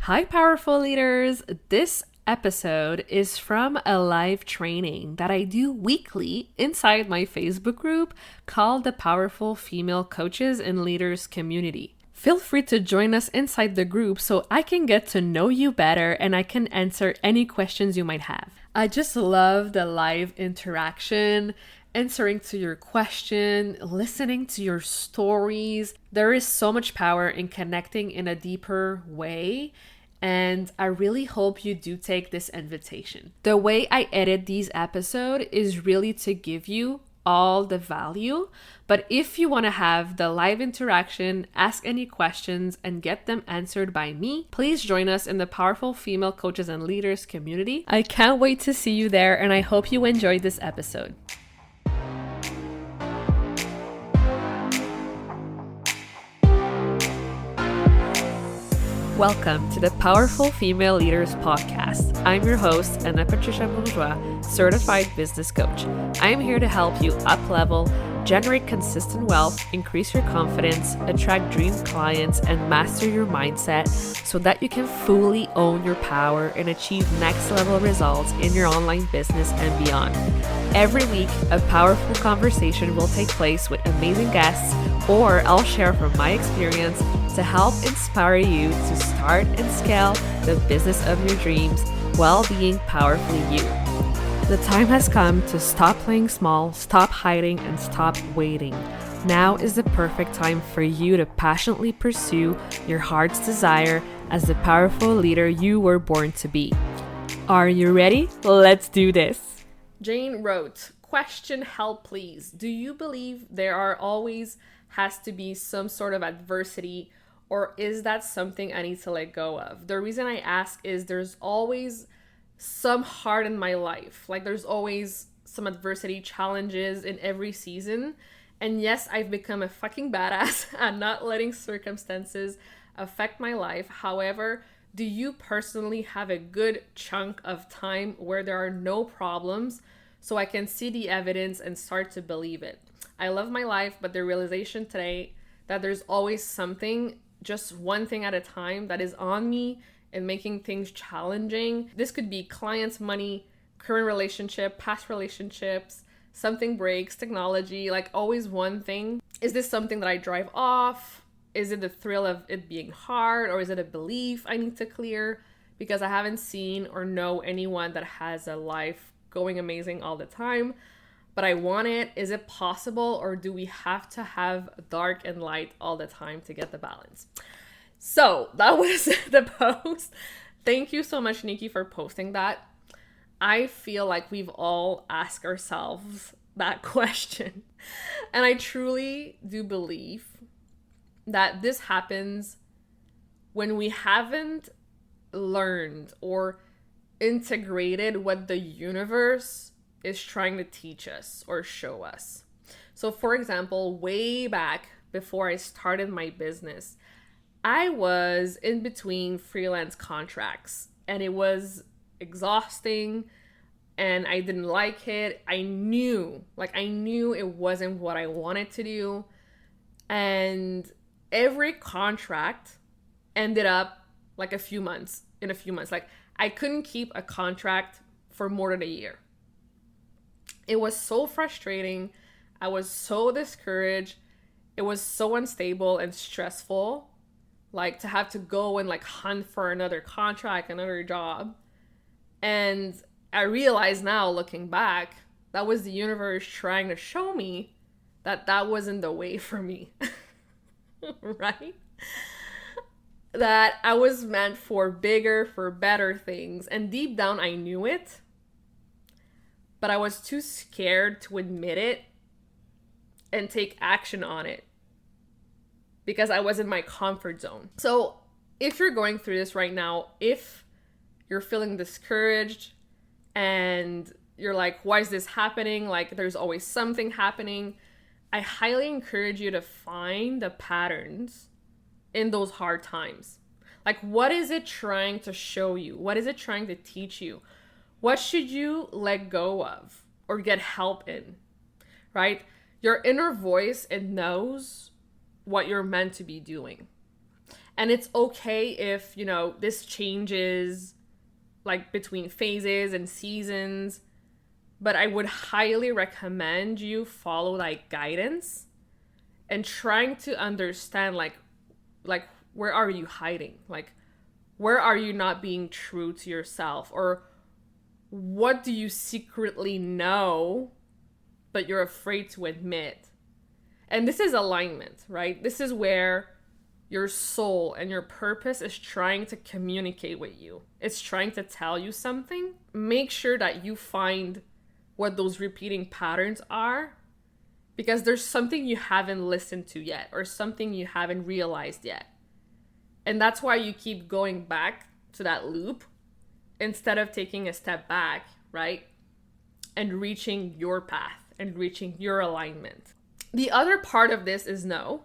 Hi, powerful leaders. This episode is from a live training that I do weekly inside my Facebook group called the Powerful Female Coaches and Leaders Community. Feel free to join us inside the group so I can get to know you better and I can answer any questions you might have. I just love the live interaction, answering to your question, listening to your stories. There is so much power in connecting in a deeper way, and I really hope you do take this invitation. The way I edit these episodes is really to give you all the value, but if you want to have the live interaction, ask any questions, and get them answered by me, please join us in the Powerful Female Coaches and Leaders community. I can't wait to see you there, and I hope you enjoyed this episode. Welcome to the Powerful Female Leaders Podcast. I'm your host, Anna Patricia Bourgeois, certified business coach. I am here to help you up-level, generate consistent wealth, increase your confidence, attract dream clients, and master your mindset so that you can fully own your power and achieve next-level results in your online business and beyond. Every week, a powerful conversation will take place with amazing guests, or I'll share from my experience to help inspire you to start and scale the business of your dreams while being powerfully you. The time has come to stop playing small, stop hiding, and stop waiting. Now is the perfect time for you to passionately pursue your heart's desire as the powerful leader you were born to be. Are you ready? Let's do this. Jane wrote, question, help please. Do you believe there are always has to be some sort of adversity, or is that something I need to let go of? The reason I ask is there's always some hard in my life. Like there's always some adversity, challenges in every season. And yes, I've become a fucking badass at not letting circumstances affect my life. However, do you personally have a good chunk of time where there are no problems so I can see the evidence and start to believe it? I love my life, but the realization today that there's always something, just one thing at a time, that is on me and making things challenging. This could be clients, money, current relationship, past relationships, something breaks, technology, like always one thing. Is this something that I drive off? Is it the thrill of it being hard, or is it a belief I need to clear? Because I haven't seen or know anyone that has a life going amazing all the time. But I want it. Is it possible, or do we have to have dark and light all the time to get the balance? So that was the post. Thank you so much, Nikki, for posting that. I feel like we've all asked ourselves that question. And I truly do believe that this happens when we haven't learned or integrated what the universe is trying to teach us or show us. So for example, way back before I started my business, I was in between freelance contracts and it was exhausting and I didn't like it. I knew it wasn't what I wanted to do. And every contract ended up in a few months. Like I couldn't keep a contract for more than a year. It was so frustrating. I was so discouraged. It was so unstable and stressful, like to have to go and hunt for another contract, another job. And I realize now, looking back, that was the universe trying to show me that that wasn't the way for me, right? That I was meant for bigger, for better things. And deep down, I knew it. But I was too scared to admit it and take action on it because I was in my comfort zone. So if you're going through this right now, if you're feeling discouraged and you're like, why is this happening? Like there's always something happening. I highly encourage you to find the patterns in those hard times. Like, what is it trying to show you? What is it trying to teach you? What should you let go of or get help in, right? Your inner voice, it knows what you're meant to be doing. And it's okay if, this changes like between phases and seasons, but I would highly recommend you follow like guidance and trying to understand like where are you hiding? Like where are you not being true to yourself? Or what do you secretly know but you're afraid to admit? And this is alignment, right? This is where your soul and your purpose is trying to communicate with you. It's trying to tell you something. Make sure that you find what those repeating patterns are, because there's something you haven't listened to yet or something you haven't realized yet. And that's why you keep going back to that loop instead of taking a step back, right? And reaching your path and reaching your alignment. The other part of this is no.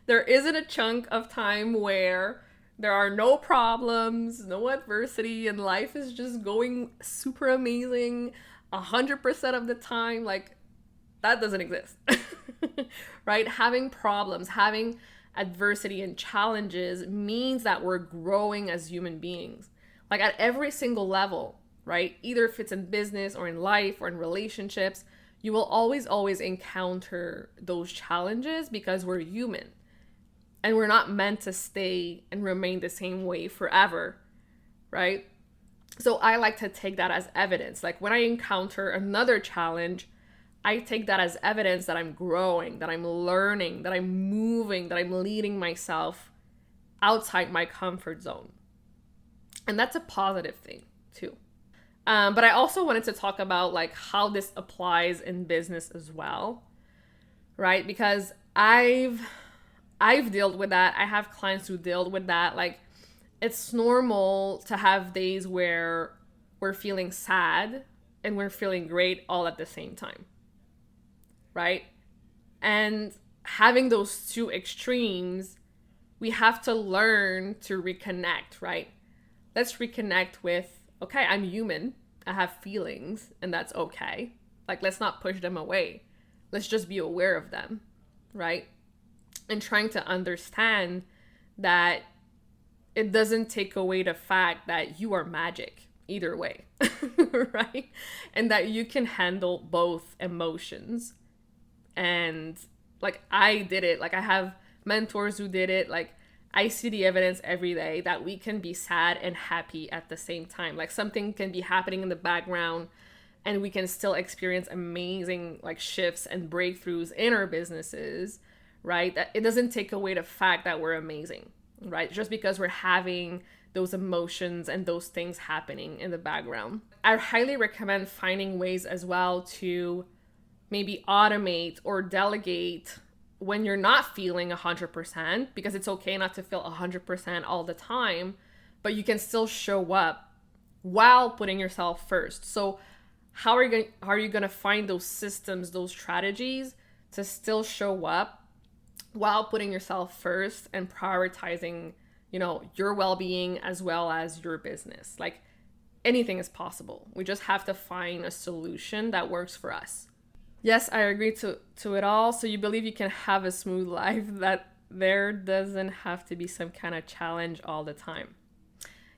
There isn't a chunk of time where there are no problems, no adversity, and life is just going super amazing 100% of the time. Like, that doesn't exist, right? Having problems, having adversity and challenges means that we're growing as human beings. Like at every single level, right? Either if it's in business or in life or in relationships, you will always encounter those challenges because we're human. And we're not meant to stay and remain the same way forever, right? So I like to take that as evidence. Like when I encounter another challenge, I take that as evidence that I'm growing, that I'm learning, that I'm moving, that I'm leading myself outside my comfort zone. And that's a positive thing too. But I also wanted to talk about like how this applies in business as well, right? Because I've dealt with that. I have clients who dealt with that. Like it's normal to have days where we're feeling sad and we're feeling great all at the same time, right? And having those two extremes, we have to learn to reconnect, right? Let's reconnect with, okay, I'm human. I have feelings and that's okay. Like, let's not push them away. Let's just be aware of them, right? And trying to understand that it doesn't take away the fact that you are magic either way, right? And that you can handle both emotions. And like, I did it. Like, I have mentors who did it. Like, I see the evidence every day that we can be sad and happy at the same time. Like something can be happening in the background and we can still experience amazing like shifts and breakthroughs in our businesses, right? That it doesn't take away the fact that we're amazing, right? Just because we're having those emotions and those things happening in the background. I highly recommend finding ways as well to maybe automate or delegate when you're not feeling 100%, because it's okay not to feel 100% all the time, but you can still show up while putting yourself first. So how are you going to find those systems, those strategies to still show up while putting yourself first and prioritizing, your well-being as well as your business? Like anything is possible. We just have to find a solution that works for us. Yes, I agree to it all. So you believe you can have a smooth life, that there doesn't have to be some kind of challenge all the time.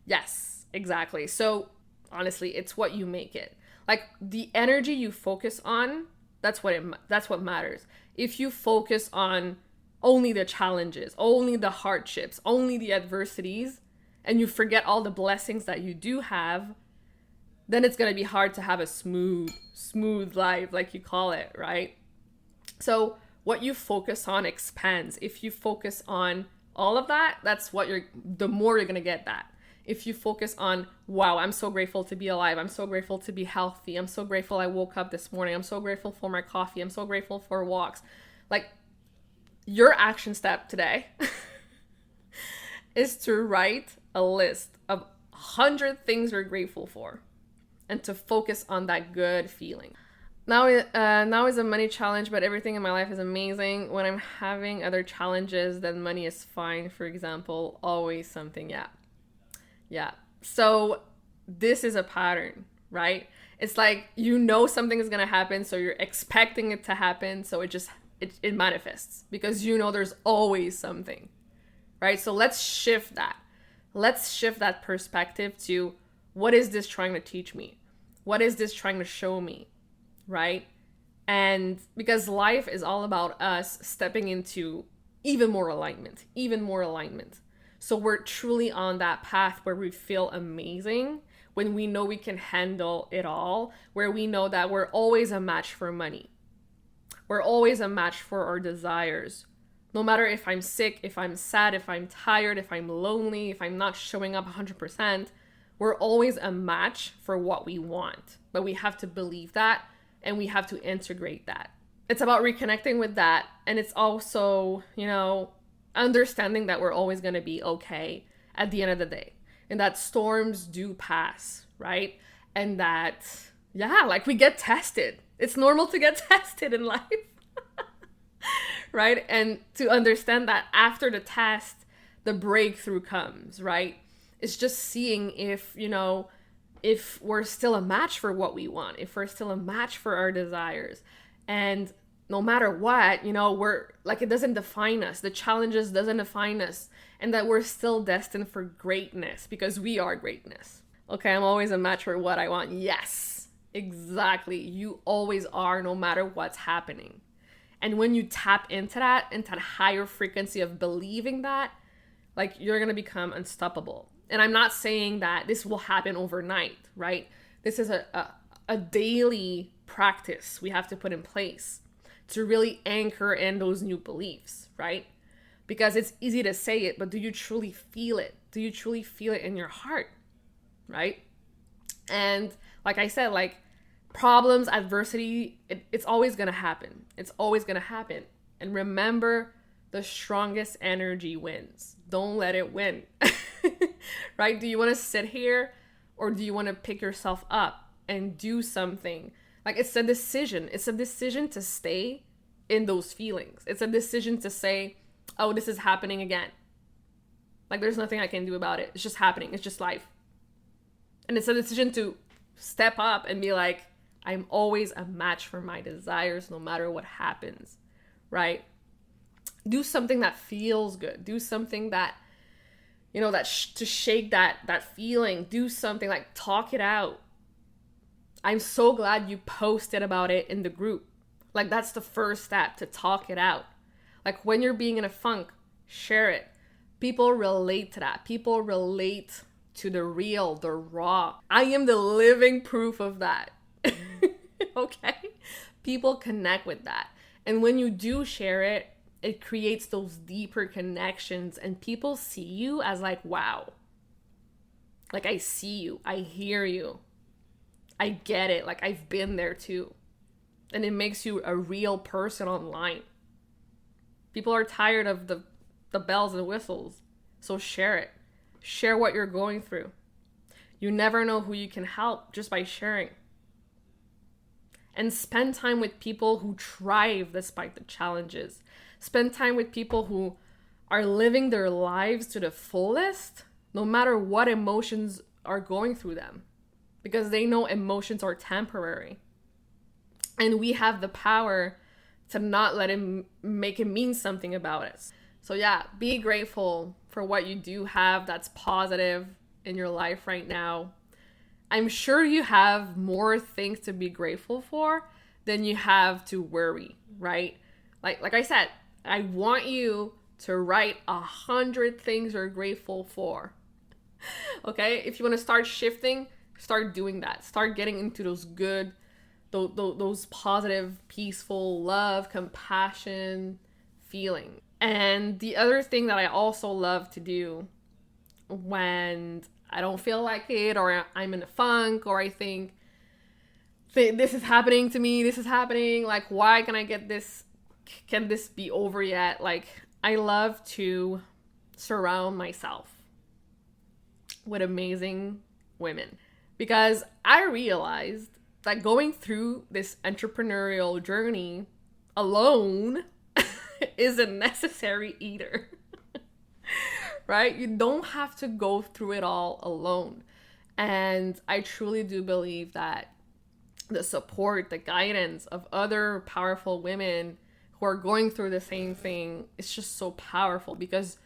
Yes, exactly. So honestly, it's what you make it. Like the energy you focus on, that's what matters. If you focus on only the challenges, only the hardships, only the adversities, and you forget all the blessings that you do have, then it's going to be hard to have a smooth life, like you call it, right? So what you focus on expands. If you focus on all of that, the more you're going to get that. If you focus on, wow, I'm so grateful to be alive. I'm so grateful to be healthy. I'm so grateful I woke up this morning. I'm so grateful for my coffee. I'm so grateful for walks. Like your action step today is to write a list of 100 things you're grateful for, and to focus on that good feeling. Now is a money challenge, but everything in my life is amazing. When I'm having other challenges, then money is fine. For example, always something. Yeah. So this is a pattern, right? It's like, something is going to happen, so you're expecting it to happen. So it manifests because there's always something, right? So let's shift that. Let's shift that perspective to, what is this trying to teach me? What is this trying to show me, right? And because life is all about us stepping into even more alignment, even more alignment. So we're truly on that path where we feel amazing, when we know we can handle it all, where we know that we're always a match for money. We're always a match for our desires. No matter if I'm sick, if I'm sad, if I'm tired, if I'm lonely, if I'm not showing up 100%, we're always a match for what we want. But we have to believe that, and we have to integrate that. It's about reconnecting with that. And it's also, understanding that we're always going to be okay at the end of the day. And that storms do pass, right? And that, we get tested. It's normal to get tested in life. Right? And to understand that after the test, the breakthrough comes, right? It's just seeing if we're still a match for what we want, if we're still a match for our desires. And no matter what, we're like, it doesn't define us. The challenges doesn't define us. And that we're still destined for greatness, because we are greatness. Okay, I'm always a match for what I want. Yes, exactly. You always are, no matter what's happening. And when you tap into that higher frequency of believing that, like, you're going to become unstoppable. And I'm not saying that this will happen overnight, right? This is a daily practice we have to put in place to really anchor in those new beliefs, right? Because it's easy to say it, but do you truly feel it? Do you truly feel it in your heart, right? And like I said, like, problems, adversity, it's always going to happen. It's always going to happen. And remember, the strongest energy wins. Don't let it win. Right? Do you want to sit here, or do you want to pick yourself up and do something? Like, it's a decision. It's a decision to stay in those feelings. It's a decision to say, oh, this is happening again. Like, there's nothing I can do about it. It's just happening. It's just life. And it's a decision to step up and be like, I'm always a match for my desires, no matter what happens, right? Do something that feels good. Do something that, to shake that feeling. Do something, like, talk it out. I'm so glad you posted about it in the group. Like, that's the first step, to talk it out. Like, when you're being in a funk, share it. People relate to that. People relate to the real, the raw. I am the living proof of that. Okay? People connect with that. And when you do share it, it creates those deeper connections, and people see you as like, wow. Like, I see you. I hear you. I get it. Like, I've been there too. And it makes you a real person online. People are tired of the bells and whistles. So share it. Share what you're going through. You never know who you can help just by sharing. And spend time with people who thrive despite the challenges. Spend time with people who are living their lives to the fullest, no matter what emotions are going through them. Because they know emotions are temporary. And we have the power to not let it make it mean something about us. So be grateful for what you do have that's positive in your life right now. I'm sure you have more things to be grateful for than you have to worry, right? Like I said, I want you to write 100 things you're grateful for. Okay? If you want to start shifting, start doing that. Start getting into those good, those positive, peaceful, love, compassion feeling. And the other thing that I also love to do when I don't feel like it, or I'm in a funk, or I think this is happening to me, this is happening, like, why can I get this? Can this be over yet? Like, I love to surround myself with amazing women, because I realized that going through this entrepreneurial journey alone isn't necessary either. Right? You don't have to go through it all alone. And I truly do believe that the support, the guidance of other powerful women who are going through the same thing is just so powerful, because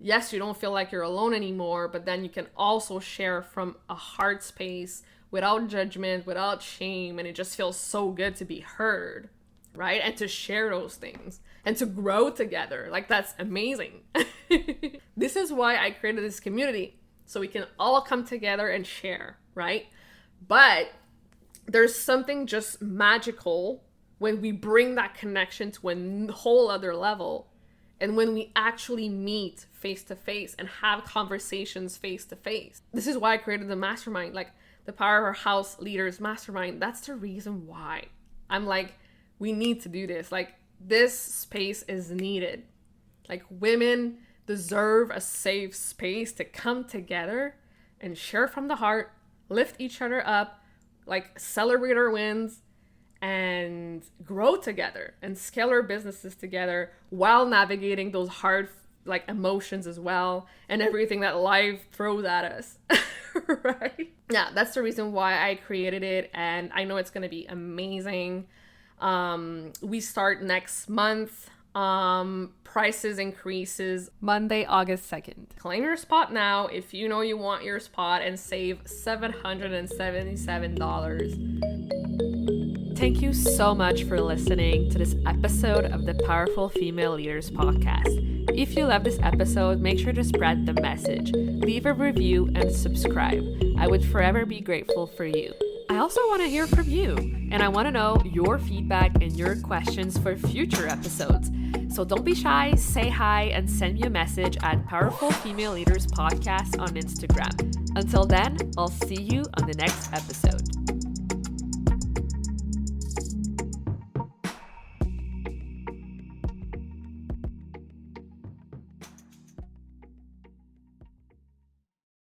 yes, you don't feel like you're alone anymore, but then you can also share from a heart space without judgment, without shame, and it just feels so good to be heard, right? And to share those things and to grow together. Like, that's amazing. This is why I created this community, so we can all come together and share, right? But there's something just magical when we bring that connection to a whole other level, and when we actually meet face to face and have conversations face to face. This is why I created the mastermind, like the Powerhouse Leaders Mastermind. That's the reason why I'm like, we need to do this. Like, this space is needed. Like, women deserve a safe space to come together and share from the heart, lift each other up, like celebrate our wins, and grow together and scale our businesses together while navigating those hard like emotions as well and everything that life throws at us. Right? Yeah, that's the reason why I created it, and I know it's going to be amazing. We start next month. Prices increases Monday, August 2nd. Claim your spot now if you know you want your spot and save $777. Thank you so much for listening to this episode of the Powerful Female Leaders Podcast. If you love this episode, make sure to spread the message, leave a review, and subscribe. I would forever be grateful for you. I also want to hear from you, and I want to know your feedback and your questions for future episodes. So don't be shy, say hi, and send me a message at Powerful Female Leaders Podcast on Instagram. Until then, I'll see you on the next episode.